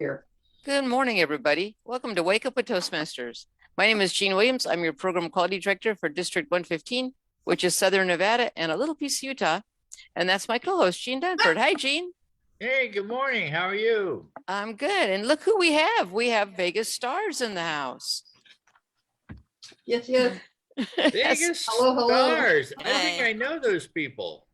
Here. Good morning, everybody. Welcome to Wake Up with Toastmasters. My name is Jean Williams. I'm your Program Quality Director for District 115, which is Southern Nevada and a little piece of Utah. And that's my co-host, Jean Dunford. Hi, Jean. Hey, good morning. How are you? I'm good. And look who we have. We have Vegas stars in the house. Yes, yes. Vegas Hello. stars. I think Hi. I know those people.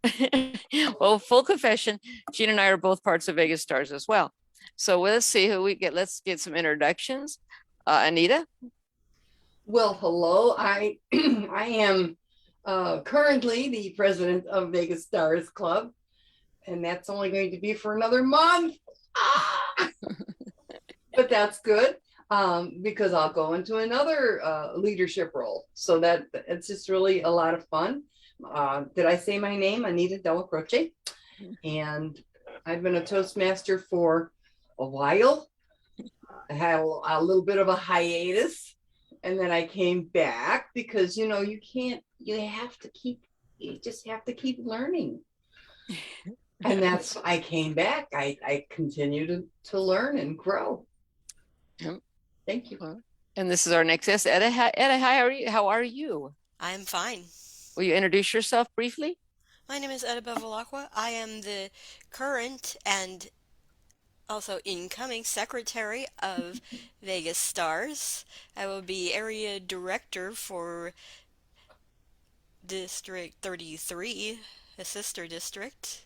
Well, full confession, Jean and I are both parts of Vegas stars as well. So let's see who we get. Let's get some introductions. Anita. Well, hello. I am currently the president of Vegas Stars Club, and that's only going to be for another month. But that's good because I'll go into another leadership role. So that it's just really a lot of fun. Did I say my name? Anita Della Croce. And I've been a Toastmaster for a while. I had a little bit of a hiatus, and then I came back because you just have to keep learning. And that's I came back. I continue to learn and grow. Yep. Thank you. And this is our next guest, Etta. Etta, hi, how are you? I'm fine. Will you introduce yourself briefly? My name is Etta Bevilacqua. I am the current and also incoming secretary of Vegas Stars. I will be area director for District 33, a sister district.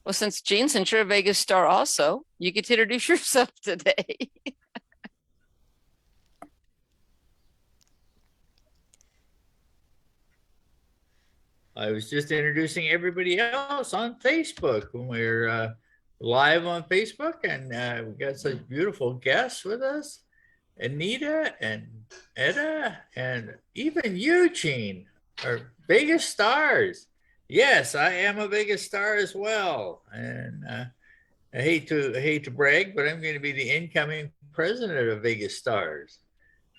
Well, since you're a Vegas star also, you get to introduce yourself today. I was just introducing everybody else on Facebook when we're live on Facebook, and we got such beautiful guests with us. Anita and Etta and even Eugene are Vegas stars. Yes, I am a Vegas star as well. And I hate to brag, but I'm going to be the incoming president of Vegas Stars.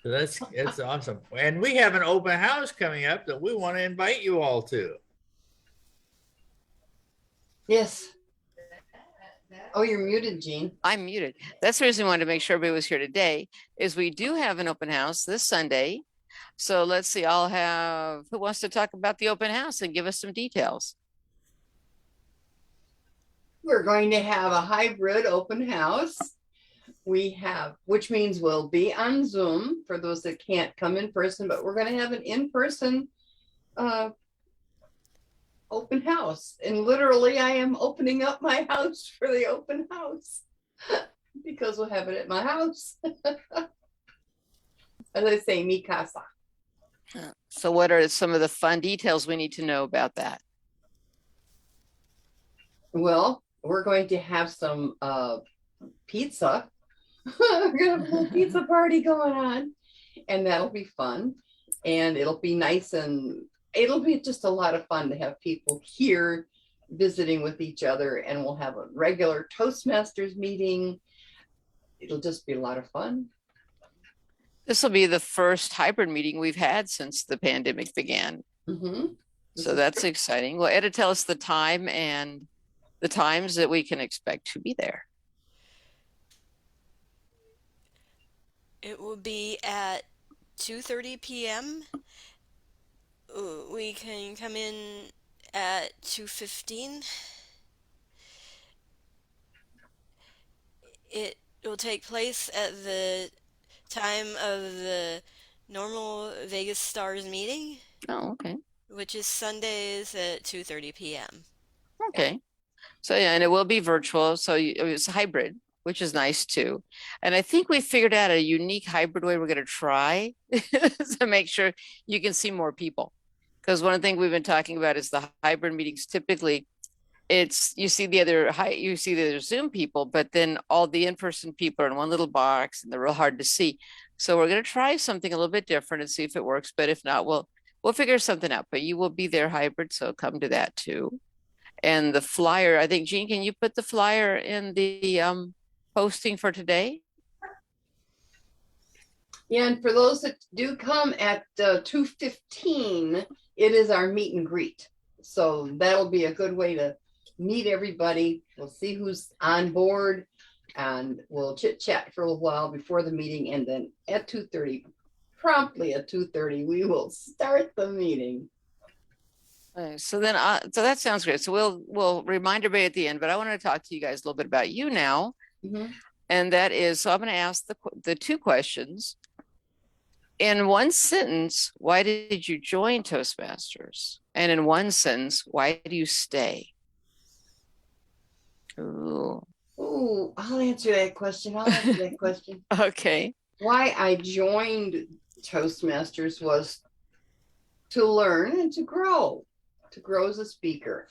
So that's awesome. And we have an open house coming up that we want to invite you all to. Yes. Oh, you're muted, Jean. I'm muted. That's the reason we wanted to make sure everybody was here today, is we do have an open house this Sunday. So let's see, who wants to talk about the open house and give us some details? We're going to have a hybrid open house. Which means we'll be on Zoom for those that can't come in person, but we're going to have an in-person open house. And literally, I am opening up my house for the open house because we'll have it at my house. As I say, mi casa. So what are some of the fun details we need to know about that? Well, we're going to have some pizza. We're gonna have a pizza party going on, and that'll be fun, and it'll be nice, and it'll be just a lot of fun to have people here visiting with each other, and we'll have a regular Toastmasters meeting. It'll just be a lot of fun. This will be the first hybrid meeting we've had since the pandemic began. Mm-hmm. So that's exciting. Well, Etta, tell us the time and the times that we can expect to be there. It will be at 2:30 p.m. We can come in at 2:15. It will take place at the time of the normal Vegas Stars meeting. Oh, okay. Which is Sundays at 2:30 p.m. Okay. So yeah, and it will be virtual. So it's hybrid, which is nice too. And I think we figured out a unique hybrid way we're going to try to make sure you can see more people. Because one of the things we've been talking about is the hybrid meetings. Typically, you see the other Zoom people, but then all the in-person people are in one little box, and they're real hard to see. So we're going to try something a little bit different and see if it works. But if not, we'll figure something out. But you will be there hybrid, so come to that too. And the flyer, I think, Jean, can you put the flyer in the posting for today? Yeah, and for those that do come at 2:15, it is our meet and greet. So that'll be a good way to meet everybody. We'll see who's on board, and we'll chit chat for a little while before the meeting. And then at 2:30, promptly at 2:30, we will start the meeting. So then, so that sounds great. So we'll remind everybody at the end, but I want to talk to you guys a little bit about you now. Mhm. And that is, so I'm going to ask the two questions. In one sentence, why did you join Toastmasters? And in one sentence, why do you stay? Ooh. Ooh, I'll answer that question. Okay. Why I joined Toastmasters was to learn and to grow as a speaker.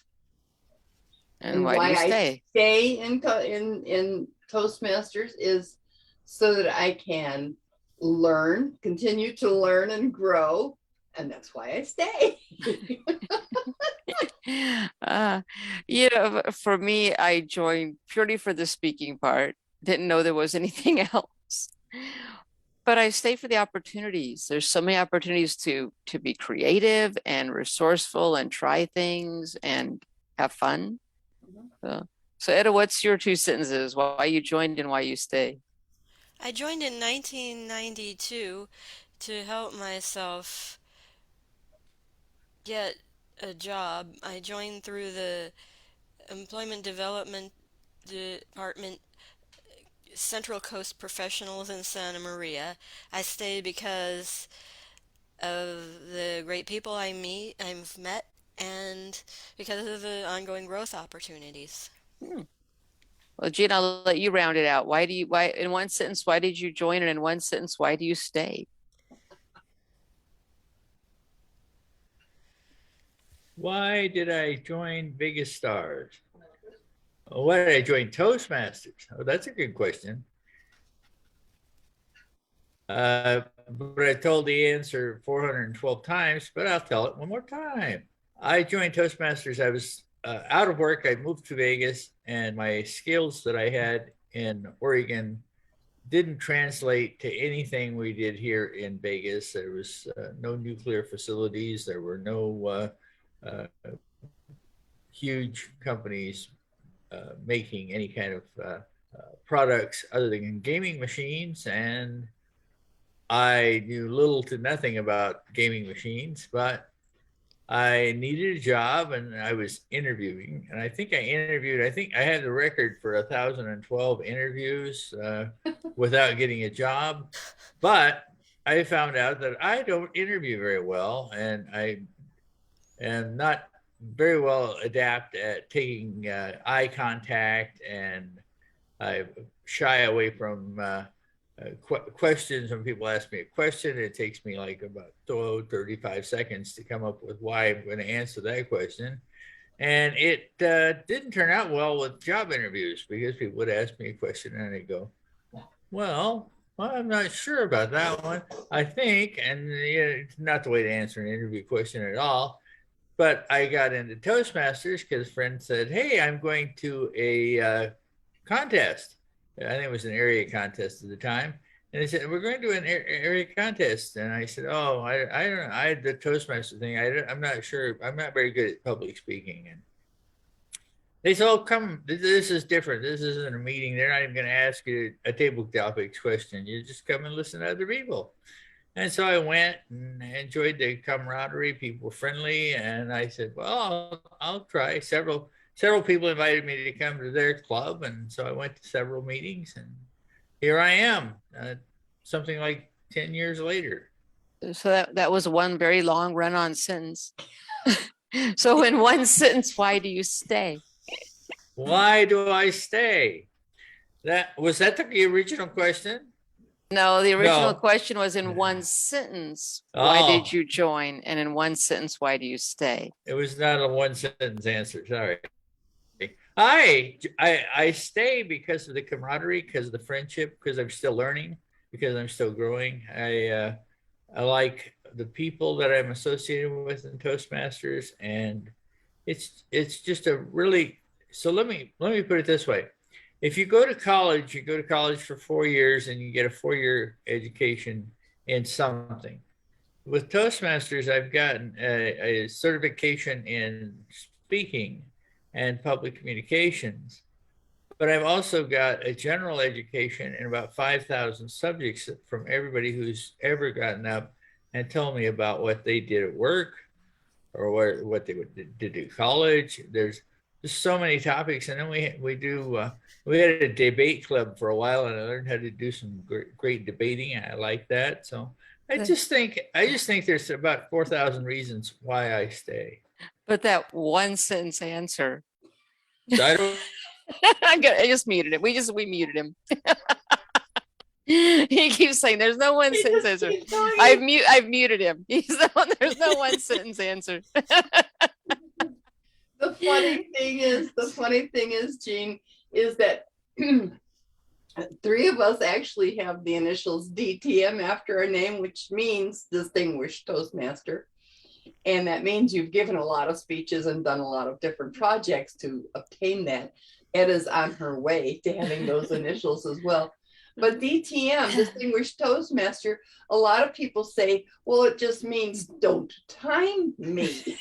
And why do you stay? I stay in Toastmasters is so that I can continue to learn and grow. And that's why I stay. For me, I joined purely for the speaking part. Didn't know there was anything else. But I stay for the opportunities. There's so many opportunities to be creative and resourceful and try things and have fun. So Etta, what's your two sentences? Why you joined and why you stay? I joined in 1992 to help myself get a job. I joined through the Employment Development Department, Central Coast Professionals in Santa Maria. I stayed because of the great people I've met, and because of the ongoing growth opportunities. Well, Jean, I'll let you round it out. Why in one sentence, why did you join? And in one sentence, why do you stay? Why did I join Vegas Stars? Why did I join Toastmasters? Oh, that's a good question. But I told the answer 412 times, but I'll tell it one more time. I joined Toastmasters. I was out of work. I moved to Vegas, and my skills that I had in Oregon didn't translate to anything we did here in Vegas. There was no nuclear facilities. There were no huge companies making any kind of products other than gaming machines. And I knew little to nothing about gaming machines, but I needed a job and I was interviewing. And I think I had the record for 1,012 interviews without getting a job. But I found out that I don't interview very well, and I am not very well adept at taking eye contact, and I shy away from questions. When people ask me a question, it takes me like about 35 seconds to come up with why I'm going to answer that question. And it didn't turn out well with job interviews, because people would ask me a question and I'd go, well, I'm not sure about that one, I think. And it's not the way to answer an interview question at all. But I got into Toastmasters because a friend said, hey, I'm going to a contest. I think it was an area contest at the time. And they said, we're going to an area contest. And I said, oh, I don't know. I had the Toastmaster thing. I'm not sure. I'm not very good at public speaking. And they said, oh, come, this is different. This isn't a meeting. They're not even going to ask you a table topics question. You just come and listen to other people. And so I went and enjoyed the camaraderie. People were friendly. And I said, well, I'll try. Several people invited me to come to their club. And so I went to several meetings, and here I am, something like 10 years later. So that was one very long run-on sentence. So in one sentence, why do you stay? Why do I stay? Was that the original question? No, the original question was in one sentence, why did you join? And in one sentence, why do you stay? It was not a one sentence answer. Sorry. I stay because of the camaraderie, because of the friendship, because I'm still learning, because I'm still growing. I like the people that I'm associated with in Toastmasters, and it's just a really. So let me put it this way: if you go to college, for 4 years, and you get a 4-year education in something. With Toastmasters, I've gotten a certification in speaking, and public communications. But I've also got a general education in about 5,000 subjects from everybody who's ever gotten up and told me about what they did at work or what they did at college. There's just so many topics. And then we had a debate club for a while, and I learned how to do some great debating. I like that. So I just think there's about 4,000 reasons why I stay. But that one sentence answer. So I don't I just muted him. We muted him. He keeps saying there's no one sentence answer. I've muted him. There's no one sentence answer. The funny thing is, Jean, is that three of us actually have the initials DTM after our name, which means Distinguished Toastmaster. And that means you've given a lot of speeches and done a lot of different projects to obtain that. Edda's on her way to having those initials as well. But DTM, Distinguished Toastmaster, a lot of people say, well, it just means don't time me.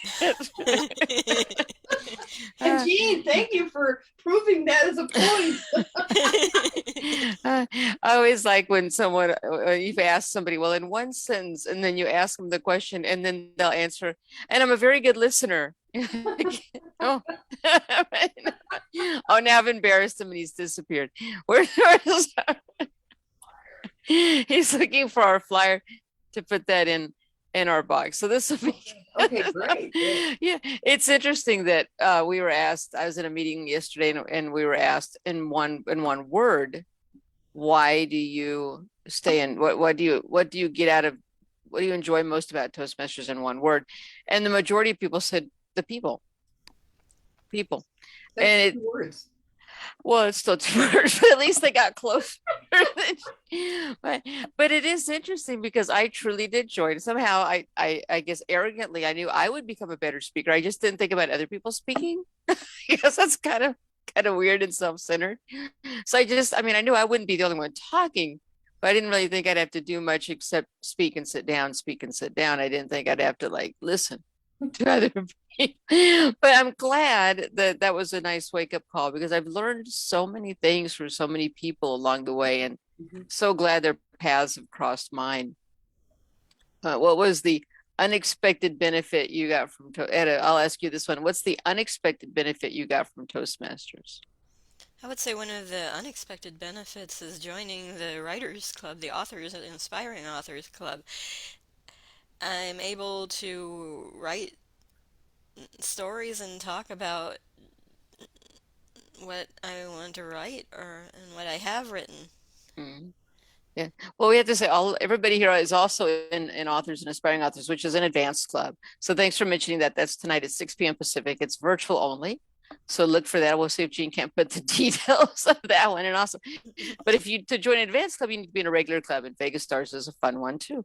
And Jean, thank you for proving that as a point. I always like when someone, you've asked somebody, well, in one sentence, and then you ask them the question, and then they'll answer, and I'm a very good listener. Oh. Oh, now I've embarrassed him and he's disappeared. He's looking for our flyer to put that in our box. So this will be okay, great. Yeah, it's interesting that we were asked. I was in a meeting yesterday, and we were asked in one word, why do you stay in? What do you get out of? What do you enjoy most about Toastmasters in one word? And the majority of people said the people. That's and two words. Well, it's still two words, but at least they got closer. but it is interesting because I truly did join. Somehow, I guess arrogantly, I knew I would become a better speaker. I just didn't think about other people speaking. Because that's kind of weird and self-centered. So I knew I wouldn't be the only one talking, but I didn't really think I'd have to do much except speak and sit down, speak and sit down. I didn't think I'd have to listen to other people. But I'm glad that was a nice wake-up call, because I've learned so many things from so many people along the way, and so glad their paths have crossed mine. What was the unexpected benefit you got from Edda? I'll ask you this one. What's the unexpected benefit you got from Toastmasters? I would say one of the unexpected benefits is joining the Writers Club, the Inspiring Authors Club. I'm able to write stories and talk about what I want to write and what I have written. Yeah. Well, we have to say everybody here is also in Authors and Aspiring Authors, which is an advanced club. So thanks for mentioning that. That's tonight at 6 p.m. Pacific. It's virtual only. So look for that. We'll see if Jean can't put the details of that one. And also, but to join an advanced club, you need to be in a regular club, and Vegas Stars is a fun one too.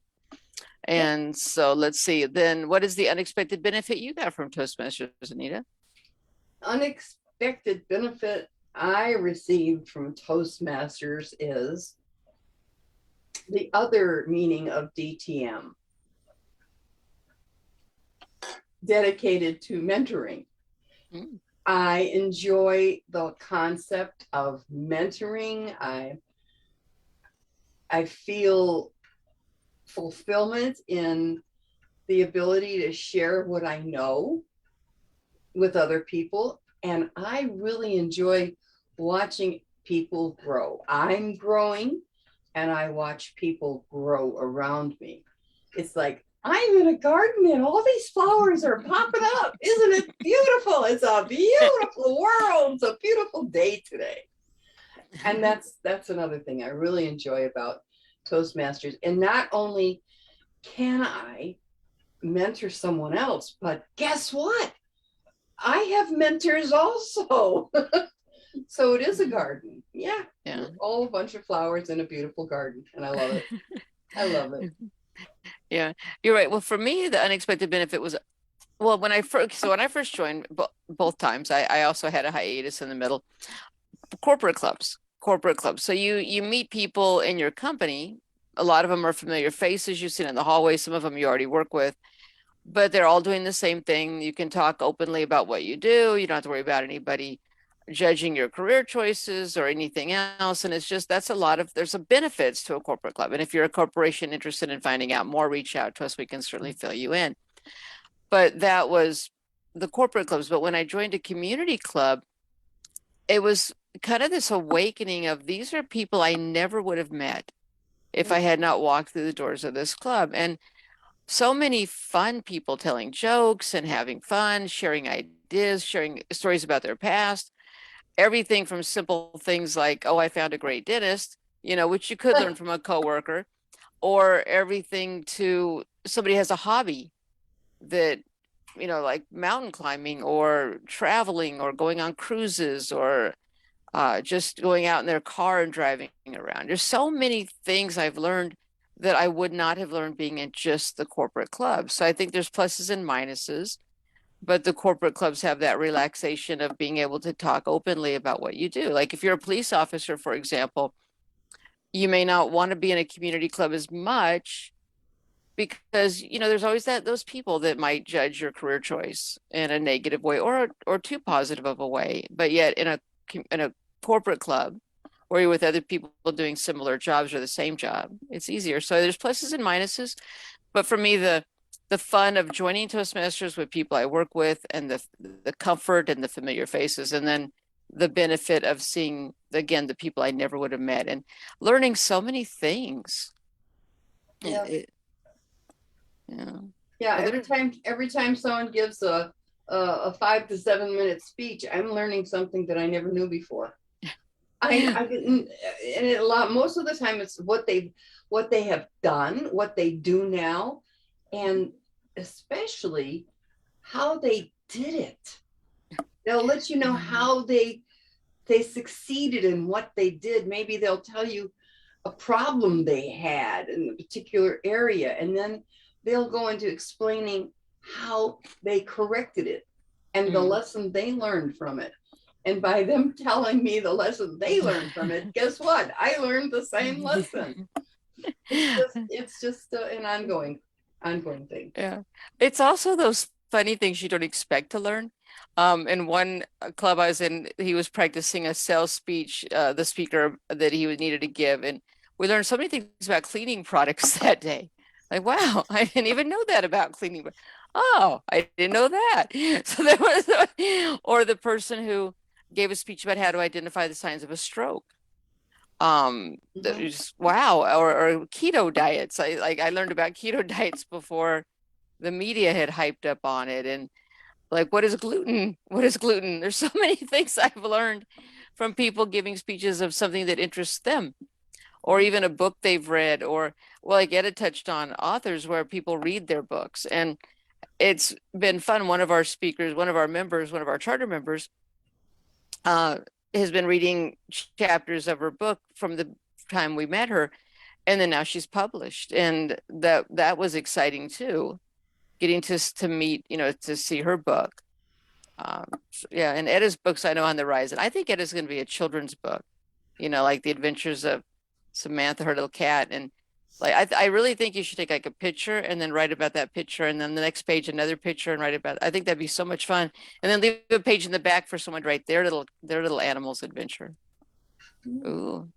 And so let's see, then what is the unexpected benefit you got from Toastmasters, Anita? Unexpected benefit I received from Toastmasters is the other meaning of DTM, dedicated to mentoring. I enjoy the concept of mentoring. I feel fulfillment in the ability to share what I know with other people. And I really enjoy watching people grow. I'm growing, and I watch people grow around me. It's like I'm in a garden and all these flowers are popping up. Isn't it beautiful? It's a beautiful world. It's a beautiful day today. And that's another thing I really enjoy about Toastmasters. And not only can I mentor someone else, but guess what? I have mentors also. So it is a garden. Yeah. All a bunch of flowers in a beautiful garden. And I love it. I love it. Yeah, you're right. Well, for me, the unexpected benefit was, well, when I first joined, both times, I also had a hiatus in the middle. Corporate clubs. So you meet people in your company. A lot of them are familiar faces you've seen in the hallway. Some of them you already work with. but they're all doing the same thing. You can talk openly about what you do. You don't have to worry about anybody judging your career choices or anything else. And it's just, there's some benefits to a corporate club. And if you're a corporation interested in finding out more, reach out to us. We can certainly fill you in. But that was the corporate clubs. But when I joined a community club, it was kind of this awakening of these are people I never would have met if I had not walked through the doors of this club. And so many fun people telling jokes and having fun, sharing ideas, sharing stories about their past, everything from simple things like, oh, I found a great dentist, which you could learn from a coworker, or everything to somebody has a hobby that, like mountain climbing or traveling or going on cruises or just going out in their car and driving around. There's so many things I've learned that I would not have learned being in just the corporate club. So I think there's pluses and minuses, but the corporate clubs have that relaxation of being able to talk openly about what you do. Like if you're a police officer, for example, you may not want to be in a community club as much because there's always those people that might judge your career choice in a negative way or too positive of a way. But yet in a corporate club where you're with other people doing similar jobs or the same job, it's easier. So there's pluses and minuses. But for me, the fun of joining Toastmasters with people I work with and the comfort and the familiar faces, and then the benefit of seeing, again, the people I never would have met and learning so many things. Yeah. Yeah. Yeah, every time someone gives a 5 to 7 minute speech, I'm learning something that I never knew before. I didn't, and most of the time it's what they have done, what they do now, and especially how they did it. They'll let you know how they succeeded in what they did. Maybe they'll tell you a problem they had in a particular area, and then they'll go into explaining how they corrected it and the lesson they learned from it. And by them telling me the lesson they learned from it, guess what? I learned the same lesson. It's just an ongoing thing. Yeah. It's also those funny things you don't expect to learn. In one club I was in, he was practicing a sales speech, the speaker that he needed to give. And we learned so many things about cleaning products that day. Like, wow, I didn't even know that about cleaning. Oh, I didn't know that. So there was, or the person who gave a speech about how to identify the signs of a stroke. Just, wow, or keto diets. I learned about keto diets before the media had hyped up on it. And like, what is gluten? What is gluten? There's so many things I've learned from people giving speeches of something that interests them, or even a book they've read, or well, like Etta touched on authors where people read their books. And it's been fun. One of our speakers, one of our charter members, has been reading chapters of her book from the time we met her, and then now she's published, and that was exciting too, getting to meet, to see her book. Yeah, and Etta's books I know on the rise, and I think Etta's going to be a children's book, like the adventures of Samantha, her little cat. And like I really think you should take like a picture and then write about that picture, and then the next page another picture and write about it. I think that'd be so much fun. And then leave a page in the back for someone to write their little animals adventure. Ooh.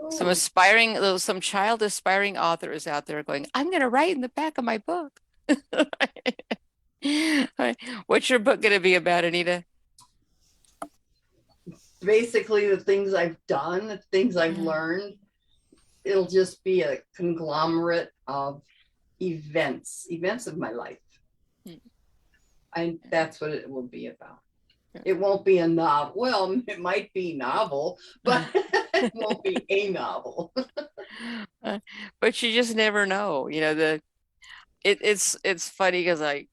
Some child aspiring author is out there going, I'm going to write in the back of my book. What's your book going to be about, Anita? Basically the things I've done, the things I've learned. It'll just be a conglomerate of events of my life. And that's what it will be about. It won't be a novel. Well, it might be novel, but it won't be a novel. But you just never know. It's funny because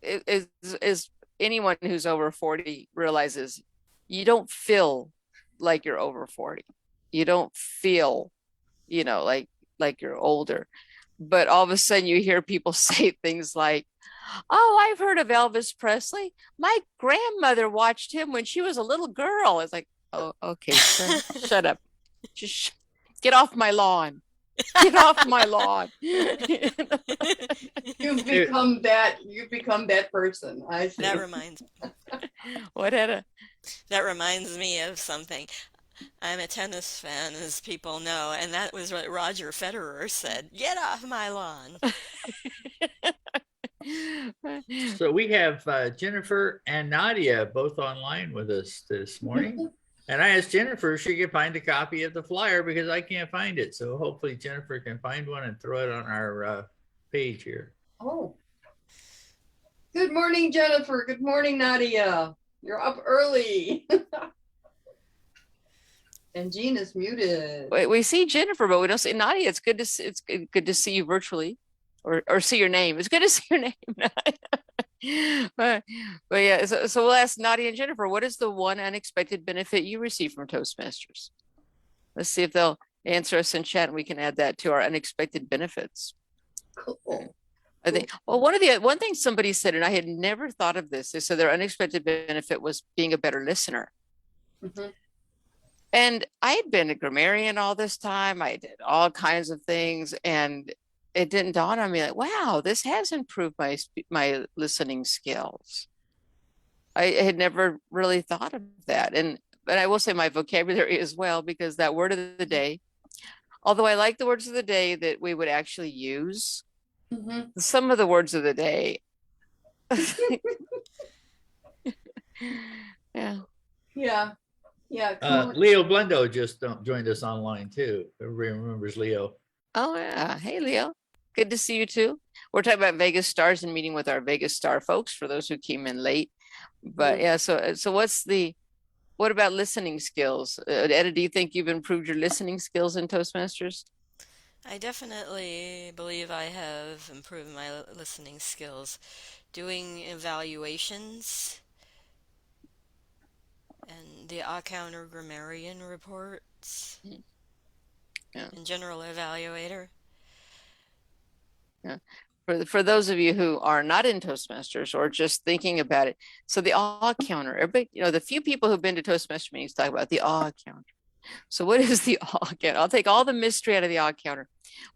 is anyone who's over 40 realizes you don't feel like you're over 40. You don't feel, like you're older. But all of a sudden you hear people say things like, oh, I've heard of Elvis Presley. My grandmother watched him when she was a little girl. It's like, oh, okay, shut up. Just get off my lawn. Get off my lawn. You've become that person. I see. That reminds What had a that reminds me of something. I'm a tennis fan, as people know, and that was what Roger Federer said. Get off my lawn. So we have Jennifer and Nadia both online with us this morning. And I asked Jennifer if she could find a copy of the flyer because I can't find it. So hopefully Jennifer can find one and throw it on our page here. Oh. Good morning, Jennifer. Good morning, Nadia. You're up early. And Jean is muted. Wait, we see Jennifer, but we don't see Nadia. It's good to see, good to see you virtually, or see your name. It's good to see your name. but yeah, so we'll ask Nadia and Jennifer, what is the one unexpected benefit you receive from Toastmasters? Let's see if they'll answer us in chat, and we can add that to our unexpected benefits. Cool. I think, well, one thing somebody said, and I had never thought of this, they said their unexpected benefit was being a better listener. Mhm. And I had been a grammarian all this time. I did all kinds of things, and it didn't dawn on me like, wow, this has improved my listening skills. I had never really thought of that. But I will say my vocabulary as well, because that word of the day, although I like the words of the day that we would actually use, Mhm. some of the words of the day. Yeah. Yeah. Yeah. Leo Blendo just joined us online too. Everybody remembers Leo. Oh yeah. Hey Leo. Good to see you too. We're talking about Vegas stars and meeting with our Vegas star folks for those who came in late. But yeah, so what about listening skills? Etta, do you think you've improved your listening skills in Toastmasters? I definitely believe I have improved my listening skills. Doing evaluations and the counter grammarian reports Yeah. and general evaluator. Yeah. For those of you who are not in Toastmasters or just thinking about it, so the awe counter, everybody, the few people who've been to Toastmaster meetings talk about the awe counter. So what is the awe counter? I'll take all the mystery out of the awe counter.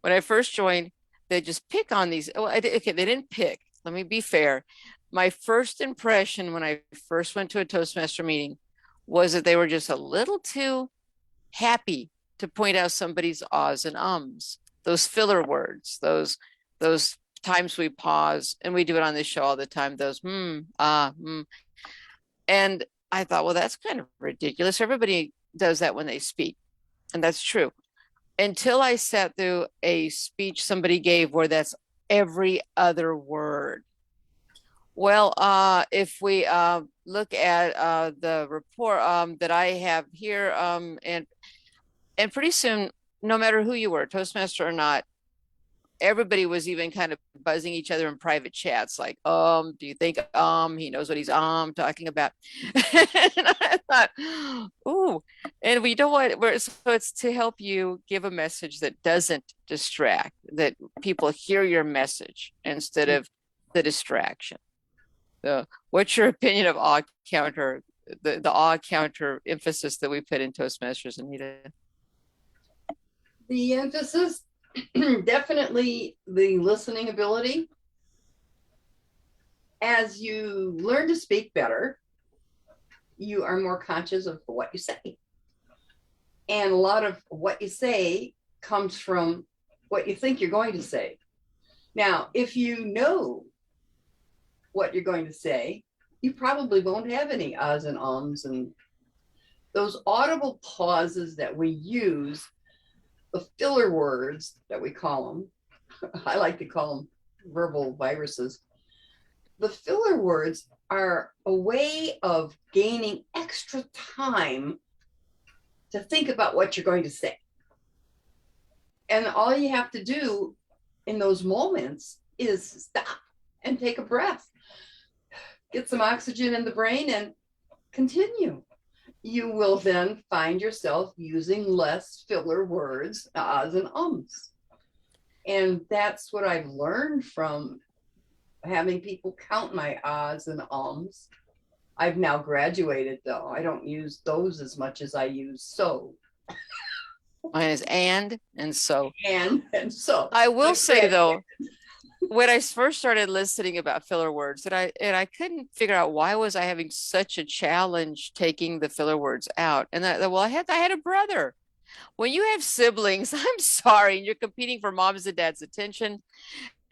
When I first joined, they just pick on these. Oh, okay, they didn't pick. Let me be fair. My first impression when I first went to a Toastmaster meeting was that they were just a little too happy to point out somebody's ahs and ums, those filler words, those times we pause, and we do it on this show all the time, those and I thought, well, that's kind of ridiculous. Everybody does that when they speak, and that's true, until I sat through a speech somebody gave where that's every other word. Well, if we look at the report that I have here, and pretty soon, no matter who you were, Toastmaster or not, everybody was even kind of buzzing each other in private chats, like, do you think he knows what he's talking about? And I thought, ooh, and we don't want, so it's to help you give a message that doesn't distract, that people hear your message instead of the distraction. So what's your opinion of awe counter, the awe counter emphasis that we put in Toastmasters, Anita? The emphasis, definitely the listening ability. As you learn to speak better, you are more conscious of what you say. And a lot of what you say comes from what you think you're going to say. Now, if you know what you're going to say, you probably won't have any ahs and ums, and those audible pauses that we use, the filler words that we call them, I like to call them verbal viruses. The filler words are a way of gaining extra time to think about what you're going to say. And all you have to do in those moments is stop and take a breath, get some oxygen in the brain, and continue. You will then find yourself using less filler words, ahs and ums. And that's what I've learned from having people count my ahs and ums. I've now graduated though. I don't use those as much as I use so. Mine is and so. And so I will but say Greg, though, when I first started listening about filler words, and I couldn't figure out why was I having such a challenge taking the filler words out. And well, I had a brother. When you have siblings, I'm sorry, and you're competing for mom's and dad's attention,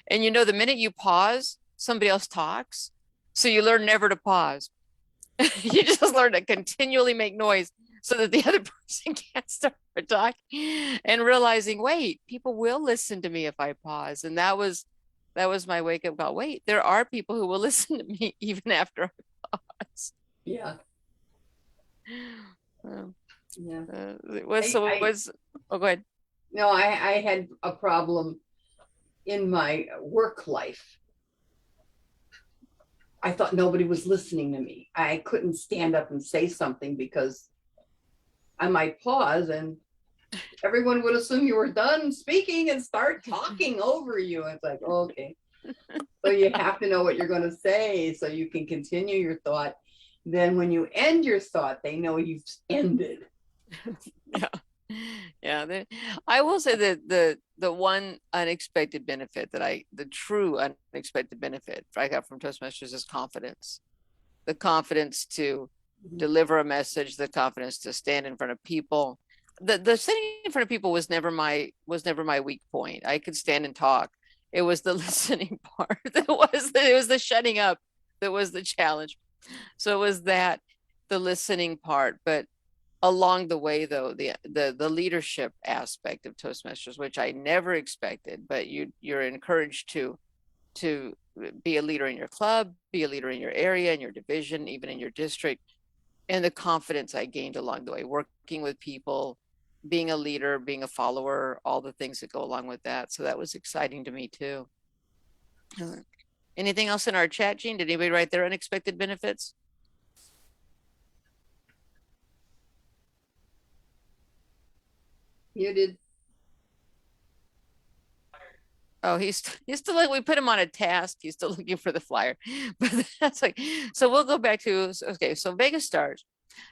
and you know the minute you pause, somebody else talks. So you learn never to pause. You just learn to continually make noise so that the other person can't start to talk, and realizing, wait, people will listen to me if I pause. And that was my wake up call. Wait, there are people who will listen to me even after I pause. yeah. Um, Yeah. it was so it was oh go ahead. No, I had a problem in my work life. I thought nobody was listening to me. I couldn't stand up and say something because I might pause and everyone would assume you were done speaking and start talking over you. It's like, okay. So you have to know what you're going to say so you can continue your thought. Then when you end your thought, they know you've ended. Yeah, I will say that the one unexpected benefit the true unexpected benefit I got from Toastmasters is confidence. The confidence to deliver a message, the confidence to stand in front of people. The standing in front of people was never my weak point. I could stand and talk. It was the listening part. It was the shutting up that was the challenge. So it was the listening part, but along the way though, the leadership aspect of Toastmasters, which I never expected, but you're encouraged to be a leader in your club, be a leader in your area, in your division, even in your district. And the confidence I gained along the way, working with people, being a leader, being a follower, all the things that go along with that. So that was exciting to me too. Anything else in our chat, Jean? Did anybody write their unexpected benefits? You did. Oh, he's still like, we put him on a task. He's still looking for the flyer, but that's like, so we'll go back to, okay. So Vegas Stars.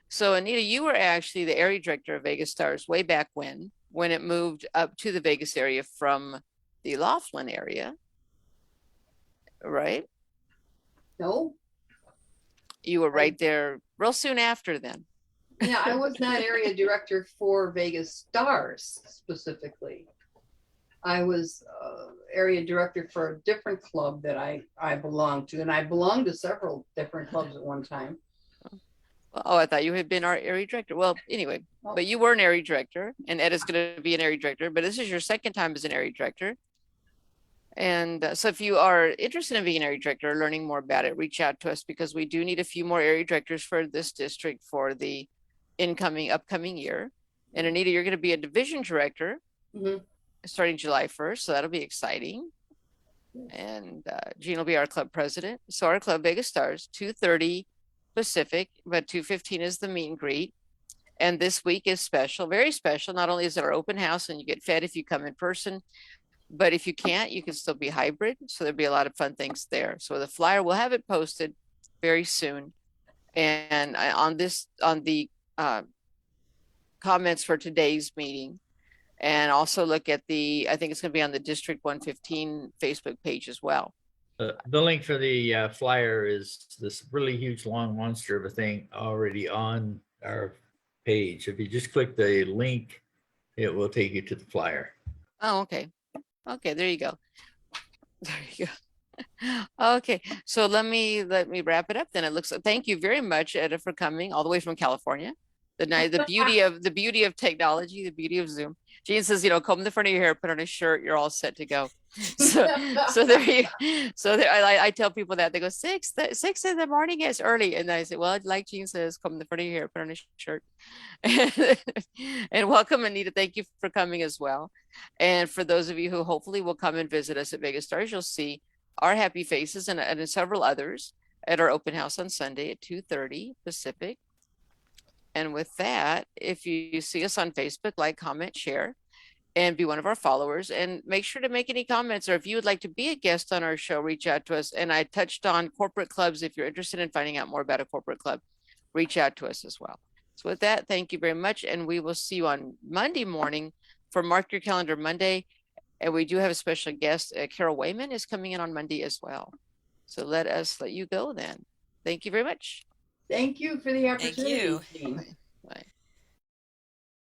So Anita, you were actually the area director of Vegas Stars way back when it moved up to the Vegas area from the Laughlin area, right? No. You were right there real soon after then. Yeah, I was not area director for Vegas Stars specifically. I was area director for a different club that I belonged to, and I belonged to several different clubs at one time. Oh, I thought you had been our area director. Well, anyway, but you were an area director, and Ed is going to be an area director, but this is your second time as an area director. And so if you are interested in being an area director or learning more about it, reach out to us, because we do need a few more area directors for this district for the upcoming year. And Anita, you're going to be a division director starting July 1st. So that'll be exciting. And Jean will be our club president. So our club, Vegas Stars, 2:30 Pacific, but 2:15 is the meet and greet. And this week is special, very special. Not only is it our open house and you get fed if you come in person, but if you can't, you can still be hybrid. So there'll be a lot of fun things there. So the flyer, we'll have it posted very soon. And on the comments for today's meeting, and also look at I think it's going to be on the District 115 Facebook page as well. The link for the flyer is this really huge long monster of a thing already on our page. If you just click the link, it will take you to the flyer. Oh, okay. Okay, there you go. There you go. Okay, so let me wrap it up then. It looks, thank you very much, Etta, for coming all the way from California. The beauty of technology, the beauty of Zoom. Jean says, comb the front of your hair, put on a shirt, you're all set to go. So I tell people that, they go, 6 in the morning is early. And I say, well, like Jean says, comb the front of your hair, put on a shirt. And welcome, Anita. Thank you for coming as well. And for those of you who hopefully will come and visit us at Vegas Stars, you'll see our happy faces and several others at our open house on Sunday at 2:30 Pacific. And with that, if you see us on Facebook, like, comment, share, and be one of our followers. And make sure to make any comments, or if you would like to be a guest on our show, reach out to us. And I touched on corporate clubs. If you're interested in finding out more about a corporate club, reach out to us as well. So with that, thank you very much. And we will see you on Monday morning for Mark Your Calendar Monday. And we do have a special guest. Carol Wayman is coming in on Monday as well. So let us let you go then. Thank you very much. Thank you for the Thank opportunity, you. Jean.